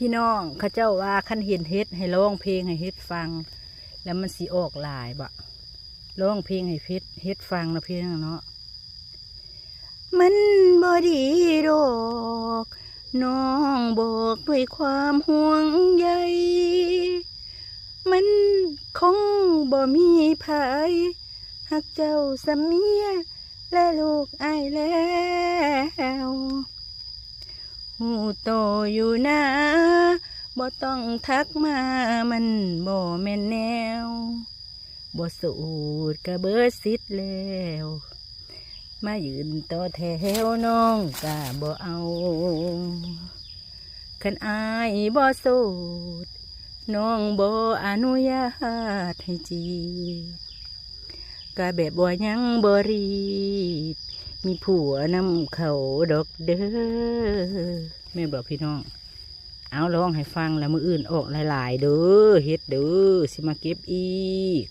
พี่น้องเขาเจ้าว่าคันเห็นเฮ็ดให้ร้องเพลงให้เฮ็ดฟังแล้วมันสิออกหลายบะร้องเพลงให้เฮ็ดฟังนะพี่น้องเนาะมันบ่ดีดอกน้องบอกด้วยความห่วงใยมันคงบ่มีภัยหักเจ้าสามีและลูกอ้ายแล้วหูโตอยู่นะบ่ต้องทักมามันบ่แม่นแนวบ่สูดกะเบิดสิทธิ์แล้วมายืนต่อแถวน้องกะบ่เอาคันอายบ่สูดน้องบ่อนุญาตให้จีกะแบบบ่ยังบ่รีบมีผัวนำเขาดอกเด้อแม่บอกพี่น้องเอาร้องให้ฟังแล้วมืออื่นออกหลายๆเด้อเฮ็ดเด้อสิมาเก็บอีก